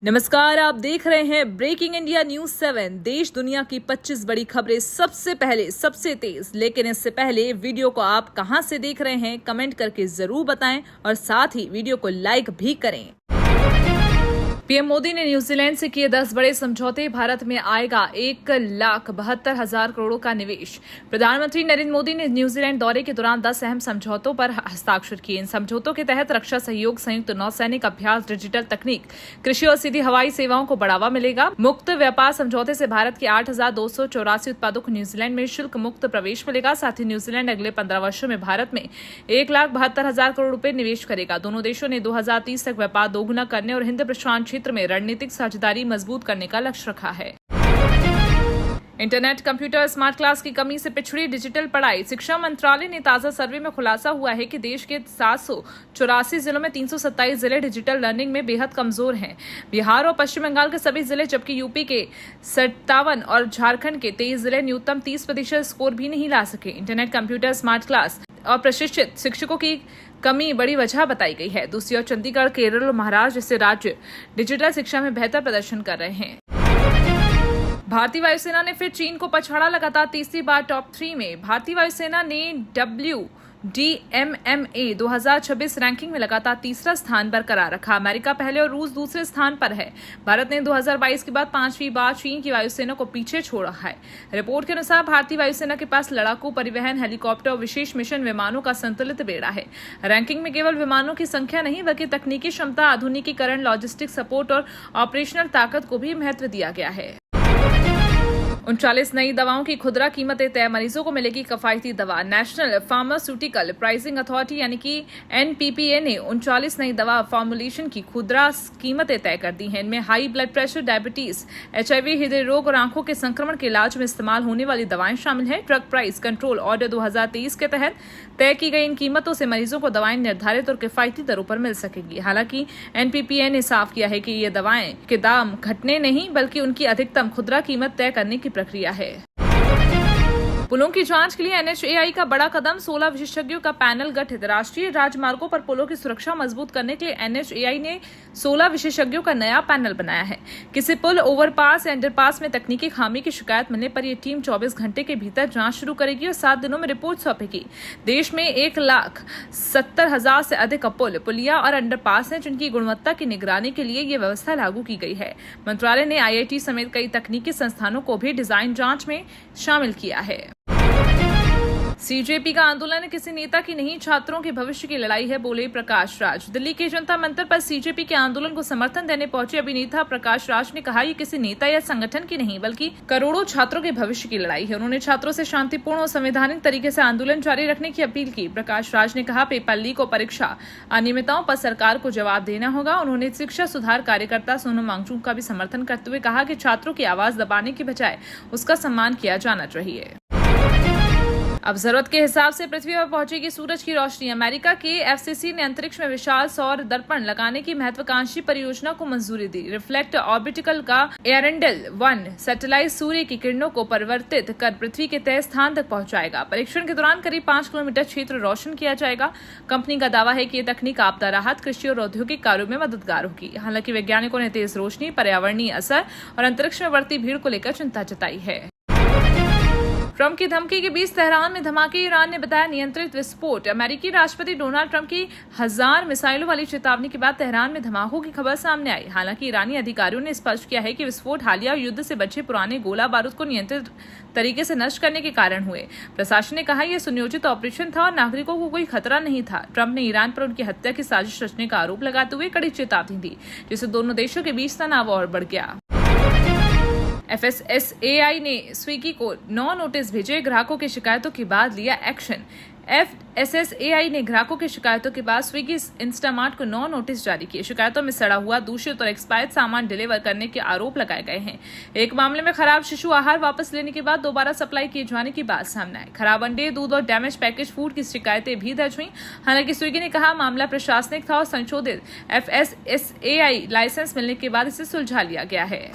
नमस्कार, आप देख रहे हैं ब्रेकिंग इंडिया न्यूज 7। देश दुनिया की 25 बड़ी खबरें सबसे पहले सबसे तेज। लेकिन इससे पहले वीडियो को आप कहां से देख रहे हैं कमेंट करके जरूर बताएं और साथ ही वीडियो को लाइक भी करें। पीएम मोदी ने न्यूजीलैंड से किए 10 बड़े समझौते। भारत में आएगा 1,72,000 करोड़ का निवेश। प्रधानमंत्री नरेंद्र मोदी ने न्यूजीलैंड दौरे के दौरान 10 अहम समझौतों पर हस्ताक्षर किए। इन समझौतों के तहत रक्षा सहयोग, संयुक्त नौसैनिक अभ्यास, डिजिटल तकनीक, कृषि और सीधी हवाई सेवाओं को बढ़ावा मिलेगा। मुक्त व्यापार समझौते से भारत के 8,284 उत्पादों को न्यूजीलैंड में शुल्क मुक्त प्रवेश मिलेगा। साथ ही न्यूजीलैंड अगले 15 वर्षों में भारत में 1,72,000 करोड़ रुपए निवेश करेगा। दोनों देशों ने 2030 तक व्यापार दोगुना करने और हिंद प्रशांत क्षेत्र में रणनीतिक साझेदारी मजबूत करने का लक्ष्य रखा है। इंटरनेट, कंप्यूटर, स्मार्ट क्लास की कमी से पिछड़ी डिजिटल पढ़ाई। शिक्षा मंत्रालय ने ताजा सर्वे में खुलासा हुआ है कि देश के 784 जिलों में 327 जिले डिजिटल लर्निंग में बेहद कमजोर हैं। बिहार और पश्चिम बंगाल के सभी जिले, जबकि यूपी के 57 और झारखंड के 23 जिले न्यूनतम 30% स्कोर भी नहीं ला सके। इंटरनेट, कंप्यूटर, स्मार्ट क्लास और प्रशिक्षित शिक्षकों की कमी बड़ी वजह बताई गई है। दूसरी ओर चंडीगढ़, केरल और महाराष्ट्र जैसे राज्य डिजिटल शिक्षा में बेहतर प्रदर्शन कर रहे हैं। भारतीय वायुसेना ने फिर चीन को पछाड़ा। लगातार तीसरी बार टॉप 3 में भारतीय वायुसेना ने WDMMA 2026 रैंकिंग में लगातार तीसरा स्थान बरकरार रखा। अमेरिका पहले और रूस दूसरे स्थान पर है। भारत ने 2022 के बाद 5वीं बार चीन की वायुसेना को पीछे छोड़ा है। रिपोर्ट के अनुसार भारतीय वायुसेना के पास लड़ाकू, परिवहन, हेलीकॉप्टर और विशेष मिशन विमानों का संतुलित बेड़ा है। रैंकिंग में केवल विमानों की संख्या नहीं बल्कि तकनीकी क्षमता, आधुनिकीकरण, लॉजिस्टिक सपोर्ट और ऑपरेशनल ताकत को भी महत्व दिया गया है। 39 नई दवाओं की खुदरा कीमतें तय। मरीजों को मिलेगी किफायती दवा। नेशनल फार्मास्यूटिकल प्राइसिंग अथॉरिटी यानी कि NPPA ने 39 नई दवा फॉर्मुलेशन की खुदरा कीमतें तय कर दी हैं। इनमें high blood pressure, diabetes, HIV, हृदय रोग और आंखों के संक्रमण के इलाज में इस्तेमाल होने वाली दवाएं शामिल हैं। ड्रग प्राइस कंट्रोल ऑर्डर 2023 के तहत तय की गई इन कीमतों से मरीजों को दवाएं निर्धारित और किफायती दरों पर मिल सकेंगी। हालांकि NPPA ने साफ किया है कि ये दवाएं के दाम घटने नहीं बल्कि उनकी अधिकतम खुदरा कीमत तय करने की प्रक्रिया है। पुलों की जांच के लिए NHAI का बड़ा कदम। 16 विशेषज्ञों का पैनल गठित। राष्ट्रीय राजमार्गों पर पुलों की सुरक्षा मजबूत करने के लिए NHAI ने 16 विशेषज्ञों का नया पैनल बनाया है। किसी पुल, ओवरपास या अंडरपास में तकनीकी खामी की शिकायत मिलने पर यह टीम 24 घंटे के भीतर जांच शुरू करेगी और 7 दिनों में रिपोर्ट सौंपेगी। देश में 1,70,000 से अधिक पुल, पुलिया और अंडरपास हैं जिनकी गुणवत्ता की निगरानी के लिए ये व्यवस्था लागू की गई है। मंत्रालय ने IIT समेत कई तकनीकी संस्थानों को भी डिजाइन जांच में शामिल किया है। CJP का आंदोलन किसी नेता की नहीं, छात्रों के भविष्य की लड़ाई है, बोले प्रकाश राज। दिल्ली के जनता मंतर पर CJP के आंदोलन को समर्थन देने पहुंचे अभिनेता प्रकाश राज ने कहा, ये किसी नेता या संगठन की नहीं बल्कि करोड़ों छात्रों के भविष्य की लड़ाई है। उन्होंने छात्रों से शांतिपूर्ण और संवैधानिक तरीके से आंदोलन जारी रखने की अपील की। प्रकाश राज ने कहा, पेपर लीक और परीक्षा अनियमितताओं पर सरकार को जवाब देना होगा। उन्होंने शिक्षा सुधार कार्यकर्ता सोनम वांगचुक का भी समर्थन करते हुए कहा कि छात्रों की आवाज दबाने की बजाय उसका सम्मान किया जाना चाहिए। अब जरूरत के हिसाब से पृथ्वी पर पहुंचेगी सूरज की रोशनी। अमेरिका के FCC ने अंतरिक्ष में विशाल सौर दर्पण लगाने की महत्वाकांक्षी परियोजना को मंजूरी दी। रिफ्लेक्ट ऑर्बिटिकल का एरेंडल 1 सैटेलाइट सूर्य की किरणों को परिवर्तित कर पृथ्वी के तय स्थान तक पहुंचाएगा। परीक्षण के दौरान करीब 5 किलोमीटर क्षेत्र रोशन किया जाएगा। कंपनी का दावा है कि ये तकनीक आपदा राहत, कृषि और औद्योगिक कार्यों में मददगार होगी। हालांकि वैज्ञानिकों ने तेज रोशनी, पर्यावरणीय असर और अंतरिक्ष में बढ़ती भीड़ को लेकर चिंता जताई है। ट्रंप की धमकी के बीच तेहरान में धमाके। ईरान ने बताया नियंत्रित विस्फोट। अमेरिकी राष्ट्रपति डोनाल्ड ट्रंप की 1000 मिसाइलों वाली चेतावनी के बाद तेहरान में धमाकों की खबर सामने आई। हालांकि ईरानी अधिकारियों ने स्पष्ट किया है कि विस्फोट हालिया युद्ध से बचे पुराने गोला बारूद को नियंत्रित तरीके से नष्ट करने के कारण हुए। प्रशासन ने कहा, यह सुनियोजित ऑपरेशन था और नागरिकों को कोई खतरा नहीं था। ट्रंप ने ईरान पर उनकी हत्या की साजिश रचने का आरोप लगाते हुए कड़ी चेतावनी दी, जिससे दोनों देशों के बीच तनाव और बढ़ गया। FSSAI ने स्विगी को 9 नोटिस भेजे। ग्राहकों की शिकायतों के बाद लिया एक्शन। FSSAI ने ग्राहकों की शिकायतों के बाद स्विगी, इंस्टामार्ट को 9 नोटिस जारी किए। शिकायतों में सड़ा हुआ, दूषित और एक्सपायर्ड सामान डिलीवर करने के आरोप लगाए गए हैं। एक मामले में खराब शिशु आहार वापस लेने के बाद दोबारा सप्लाई किए जाने की बात सामने आई। खराब अंडे, दूध और डैमेज पैकेज फूड की शिकायतें भी दर्ज हुई। हालांकि स्विगी ने कहा मामला प्रशासनिक था और संशोधित FSSAI लाइसेंस मिलने के बाद इसे सुलझा लिया गया है।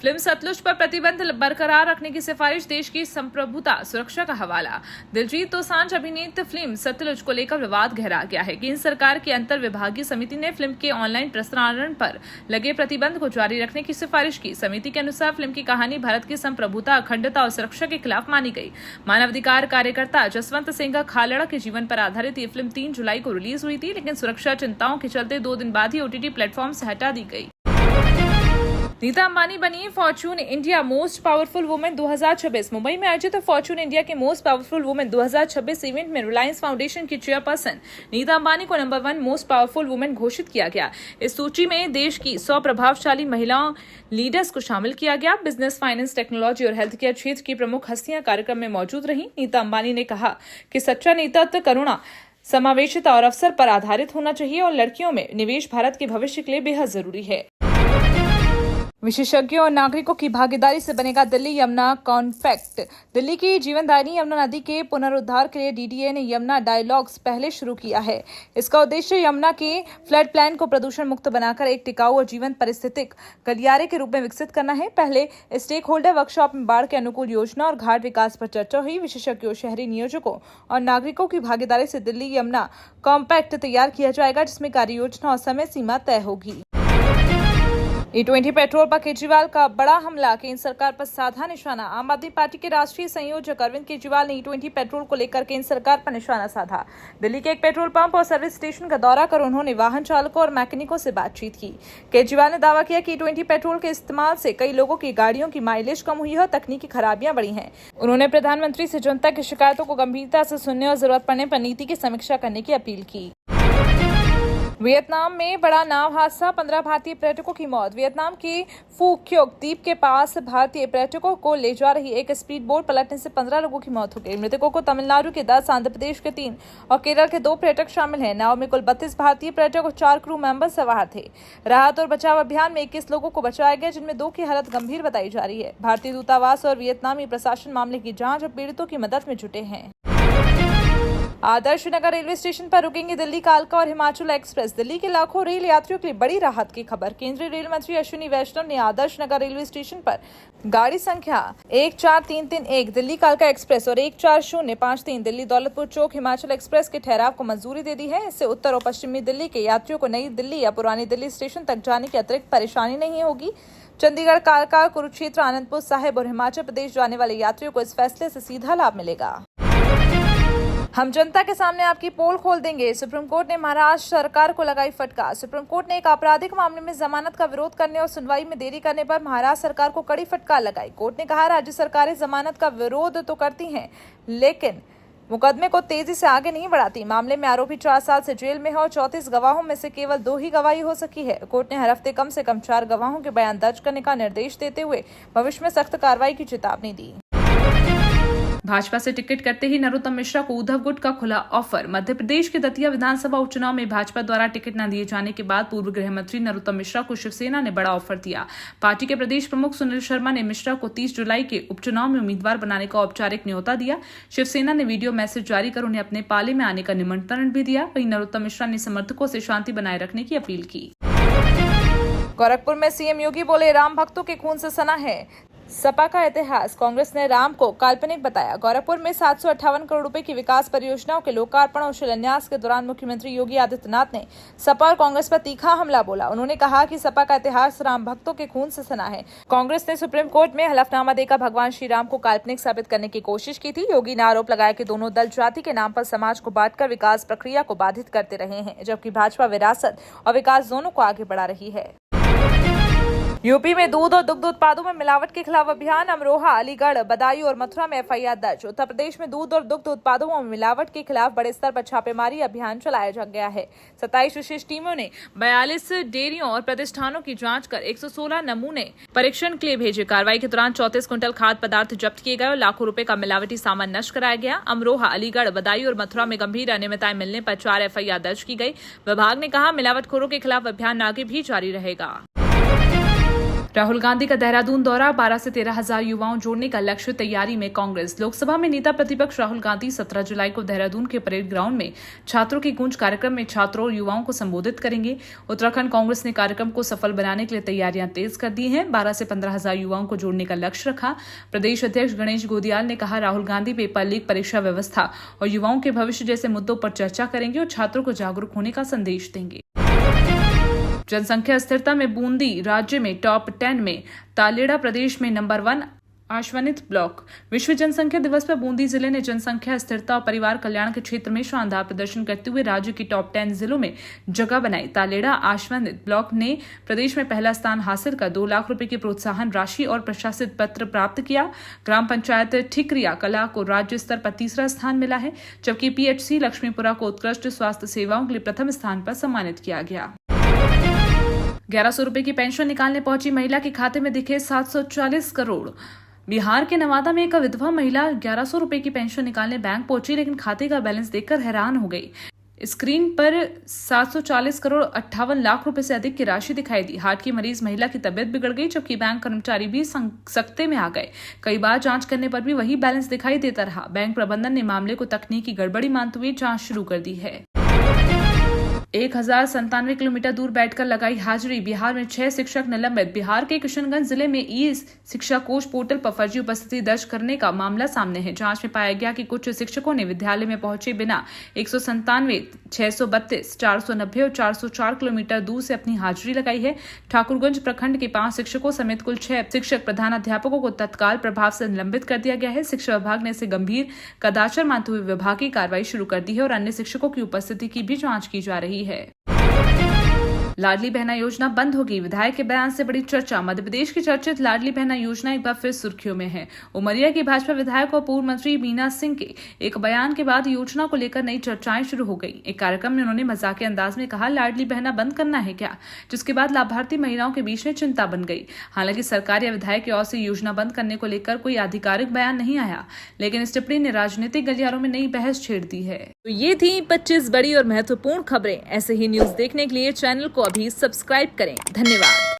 फिल्म सतलुज पर प्रतिबंध बरकरार रखने की सिफारिश देश की संप्रभुता सुरक्षा का हवाला। दिलजीत दोसांझ अभिनीत फिल्म सतलुज को लेकर विवाद गहरा गया है। केंद्र सरकार की अंतर विभागीय समिति ने फिल्म के ऑनलाइन प्रसारण पर लगे प्रतिबंध को जारी रखने की सिफारिश की। समिति के अनुसार फिल्म की कहानी भारत की संप्रभुता, अखंडता और सुरक्षा के खिलाफ मानी गई। मानवाधिकार कार्यकर्ता जसवंत सिंह खालड़ा के जीवन पर आधारित ये फिल्म 3 जुलाई को रिलीज हुई थी, लेकिन सुरक्षा चिंताओं के चलते 2 दिन बाद ही OTT प्लेटफॉर्म से हटा दी गई। नीता अंबानी बनी Fortune India most powerful women 2026। Mumbai में आयोजित फॉर्च्यून इंडिया के मोस्ट पावरफुल वुमेन 2026 इवेंट में रिलायंस फाउंडेशन की चेयरपर्सन नीता अंबानी को नंबर 1 मोस्ट पावरफुल वुमेन घोषित किया गया। इस सूची में देश की 100 प्रभावशाली महिलाओं लीडर्स को शामिल किया गया। बिजनेस, फाइनेंस, टेक्नोलॉजी और हेल्थ केयर क्षेत्र की प्रमुख हस्तियां कार्यक्रम में मौजूद रहीं। नीता अंबानी ने कहा कि सच्चा नेतृत्व करुणा, समावेशिता और अवसर पर आधारित होना चाहिए और लड़कियों में निवेश भारत के भविष्य के लिए बेहद जरूरी है। विशेषज्ञों और नागरिकों की भागीदारी से बनेगा दिल्ली यमुना कॉम्पैक्ट। दिल्ली की जीवनदायिनी यमुना नदी के पुनरुद्धार के लिए DDA ने यमुना डायलॉग्स पहले शुरू किया है। इसका उद्देश्य यमुना के फ्लड प्लान को प्रदूषण मुक्त बनाकर एक टिकाऊ और जीवन परिस्थितिक गलियारे के रूप में विकसित करना है। पहले स्टेक होल्डर वर्कशॉप में बाढ़ के अनुकूल योजना और घाट विकास पर चर्चा हुई। विशेषज्ञों, शहरी नियोजकों और नागरिकों की भागीदारी से दिल्ली यमुना कॉम्पैक्ट तैयार किया जाएगा, जिसमें कार्य योजना और समय सीमा तय होगी। E20 पेट्रोल पर केजरीवाल का बड़ा हमला, केंद्र सरकार पर साधा निशाना। आम आदमी पार्टी के राष्ट्रीय संयोजक अरविंद केजरीवाल ने E20 पेट्रोल को लेकर केंद्र सरकार पर निशाना साधा। दिल्ली के एक पेट्रोल पंप और सर्विस स्टेशन का दौरा कर उन्होंने वाहन चालकों और मैकेनिकों से बातचीत की। केजरीवाल ने दावा किया कि E20 पेट्रोल के इस्तेमाल से कई लोगों की गाड़ियों की माइलेज कम हुई है और तकनीकी खराबियां बढ़ी हैं। उन्होंने प्रधानमंत्री से जनता की शिकायतों को गंभीरता से सुनने और जरूरत पड़ने पर नीति की समीक्षा करने की अपील की। वियतनाम में बड़ा नाव हादसा, 15 भारतीय पर्यटकों की मौत। वियतनाम के फू क्योक द्वीप के पास भारतीय पर्यटकों को ले जा रही एक स्पीड बोट पलटने से 15 लोगों की मौत हो गई। मृतकों को तमिलनाडु के 10, आंध्र प्रदेश के 3 और केरल के 2 पर्यटक शामिल हैं। नाव में कुल 32 भारतीय पर्यटक और 4 क्रू मेंबर सवार थे। राहत और बचाव अभियान में 21 लोगों को बचाया गया, जिनमें 2 की हालत गंभीर बताई जा रही है। भारतीय दूतावास और वियतनामी प्रशासन मामले की जांच और पीड़ितों की मदद में जुटे हैं। आदर्श नगर रेलवे स्टेशन पर रुकेंगे दिल्ली कालका और हिमाचल एक्सप्रेस। दिल्ली के लाखों रेल यात्रियों के लिए बड़ी राहत की खबर। केंद्रीय रेल मंत्री अश्विनी वैष्णव ने आदर्श नगर रेलवे स्टेशन पर गाड़ी संख्या 14331 दिल्ली कालका एक्सप्रेस और 14053 दिल्ली दौलतपुर चौक हिमाचल एक्सप्रेस के ठहराव को मंजूरी दे दी है। इससे उत्तर और पश्चिमी दिल्ली के यात्रियों को नई दिल्ली या पुरानी दिल्ली स्टेशन तक जाने की अतिरिक्त परेशानी नहीं होगी। चंडीगढ़, कालका, कुरुक्षेत्र, आनंदपुर साहिब और हिमाचल प्रदेश जाने वाले यात्रियों को इस फैसले से सीधा लाभ मिलेगा। हम जनता के सामने आपकी पोल खोल देंगे, सुप्रीम कोर्ट ने महाराष्ट्र सरकार को लगाई फटकार। सुप्रीम कोर्ट ने एक आपराधिक मामले में जमानत का विरोध करने और सुनवाई में देरी करने पर महाराष्ट्र सरकार को कड़ी फटकार लगाई। कोर्ट ने कहा, राज्य सरकारें जमानत का विरोध तो करती हैं, लेकिन मुकदमे को तेजी से आगे नहीं बढ़ाती। मामले में आरोपी 4 साल से जेल में है और 34 गवाहों में से केवल 2 ही गवाही हो सकी है। कोर्ट ने हर हफ्ते कम से कम 4 गवाहों के बयान दर्ज करने का निर्देश देते हुए भविष्य में सख्त कार्रवाई की चेतावनी दी। भाजपा से टिकट करते ही नरोत्तम मिश्रा को उद्धव गुट का खुला ऑफर। मध्य प्रदेश के दतिया विधानसभा उपचुनाव में भाजपा द्वारा टिकट न दिए जाने के बाद पूर्व गृह मंत्री नरोत्तम मिश्रा को शिवसेना ने बड़ा ऑफर दिया। पार्टी के प्रदेश प्रमुख सुनील शर्मा ने मिश्रा को 30 जुलाई के उपचुनाव में उम्मीदवार बनाने का औपचारिक न्योता दिया। शिवसेना ने वीडियो मैसेज जारी कर उन्हें अपने पाले में आने का निमंत्रण भी दिया। वहीं नरोत्तम मिश्रा ने समर्थकों से शांति बनाए रखने की अपील की। गोरखपुर में सीएम योगी बोले, राम भक्तों के खून से सना है सपा का इतिहास। कांग्रेस ने राम को काल्पनिक बताया। गोरखपुर में 758 करोड़ रुपए की विकास परियोजनाओं के लोकार्पण और शिलान्यास के दौरान मुख्यमंत्री योगी आदित्यनाथ ने सपा और कांग्रेस पर तीखा हमला बोला। उन्होंने कहा कि सपा का इतिहास राम भक्तों के खून से सना है। कांग्रेस ने सुप्रीम कोर्ट में हलफनामा देकर भगवान श्री राम को काल्पनिक साबित करने की कोशिश की थी। योगी ने आरोप लगाया कि दोनों दल जाति के नाम पर समाज को बांटकर विकास प्रक्रिया को बाधित करते रहे हैं, जबकि भाजपा विरासत और विकास दोनों को आगे बढ़ा रही है। यूपी में दूध और दुग्ध उत्पादों में मिलावट के खिलाफ अभियान। अमरोहा, अलीगढ़, बदायूं और मथुरा में FIR दर्ज। उत्तर प्रदेश में दूध और दुग्ध उत्पादों में मिलावट के खिलाफ बड़े स्तर पर छापेमारी अभियान चलाया गया है। 27 विशेष टीमों ने 42 डेयरियों और प्रतिष्ठानों की जांच कर 116 नमूने परीक्षण के लिए भेजे। कार्रवाई के दौरान 34 क्विंटल खाद्य पदार्थ जब्त किए गए और लाखों रुपए का मिलावटी सामान नष्ट कराया गया। अमरोहा, अलीगढ़, बदायूं और मथुरा में गंभीर अनियमितताएं मिलने पर 4 FIR दर्ज की गई। विभाग ने कहा, मिलावटखोरों के खिलाफ अभियान आगे भी जारी रहेगा। राहुल गांधी का देहरादून दौरा, 12 से 13 हजार युवाओं जोड़ने का लक्ष्य, तैयारी में कांग्रेस। लोकसभा में नेता प्रतिपक्ष राहुल गांधी 17 जुलाई को देहरादून के परेड ग्राउंड में छात्रों की गूंज कार्यक्रम में छात्रों और युवाओं को संबोधित करेंगे। उत्तराखंड कांग्रेस ने कार्यक्रम को सफल बनाने के लिए तैयारियां तेज कर दी हैं। 12 से 15 हजार युवाओं को जोड़ने का लक्ष्य रखा। प्रदेश अध्यक्ष गणेश गोदियाल ने कहा, राहुल गांधी पेपर लीक, परीक्षा व्यवस्था और युवाओं के भविष्य जैसे मुद्दों पर चर्चा करेंगे और छात्रों को जागरूक होने का संदेश देंगे। जनसंख्या स्थिरता में बूंदी राज्य में टॉप 10 में, तालेड़ा प्रदेश में नंबर 1, आश्वनित ब्लॉक। विश्व जनसंख्या दिवस पर बूंदी जिले ने जनसंख्या स्थिरता और परिवार कल्याण के क्षेत्र में शानदार प्रदर्शन करते हुए राज्य की टॉप 10 जिलों में जगह बनाई। तालेड़ा आश्वनित ब्लॉक ने प्रदेश में पहला स्थान हासिल कर 2 लाख रुपए की प्रोत्साहन राशि और प्रशासित पत्र प्राप्त किया। ग्राम पंचायत ठिकरिया कला को राज्य स्तर पर तीसरा स्थान मिला है, जबकि PHC लक्ष्मीपुरा को उत्कृष्ट स्वास्थ्य सेवाओं के लिए प्रथम स्थान पर सम्मानित किया गया। 1100 रुपए की पेंशन निकालने पहुंची महिला के खाते में दिखे 740 करोड़। बिहार के नवादा में एक विधवा महिला 1100 रुपए की पेंशन निकालने बैंक पहुंची, लेकिन खाते का बैलेंस देखकर हैरान हो गई। स्क्रीन पर 740 करोड़ 58 लाख रुपए से अधिक की राशि दिखाई दी। हार्ट की मरीज महिला की तबीयत बिगड़ गई, जबकि बैंक कर्मचारी भी सकते में आ गए। कई बार जांच करने पर भी वही बैलेंस दिखाई देता रहा। बैंक प्रबंधन ने मामले को तकनीकी गड़बड़ी मानते हुए जांच शुरू कर दी है। 1097 किलोमीटर दूर बैठकर लगाई हाजिरी, बिहार में 6 शिक्षक निलंबित। बिहार के किशनगंज जिले में ई शिक्षा कोष पोर्टल पर फर्जी उपस्थिति दर्ज करने का मामला सामने है। जांच में पाया गया कि कुछ शिक्षकों ने विद्यालय में पहुंचे बिना 197, 632, 490 और 404 किलोमीटर दूर से अपनी हाजिरी लगाई है। ठाकुरगंज प्रखंड के 5 शिक्षकों समेत कुल 6 शिक्षक प्रधानाध्यापकों को तत्काल प्रभाव से निलंबित कर दिया गया है। शिक्षा विभाग ने इसे गंभीर कदाचार मानते हुए विभागीय कार्रवाई शुरू कर दी है और अन्य शिक्षकों की उपस्थिति की भी जांच की जा रही है। लाडली बहना योजना बंद होगी, विधायक के बयान से बड़ी चर्चा। मध्य प्रदेश की चर्चित लाडली बहना योजना एक बार फिर सुर्खियों में है। उमरिया की भाजपा विधायक और पूर्व मंत्री मीना सिंह के एक बयान के बाद योजना को लेकर नई चर्चाएं शुरू हो गई। एक कार्यक्रम में उन्होंने मजाकिया अंदाज में कहा, लाडली बहना बंद करना है क्या, जिसके बाद लाभार्थी महिलाओं के बीच में चिंता बन गई। हालांकि सरकार या विधायक की ओर से योजना बंद करने को लेकर कोई आधिकारिक बयान नहीं आया, लेकिन इस टिप्पणी ने राजनीतिक गलियारों में नई बहस छेड़ दी है। तो ये थी 25 बड़ी और महत्वपूर्ण खबरें। ऐसे ही न्यूज देखने के लिए चैनल को अभी सब्सक्राइब करें। धन्यवाद।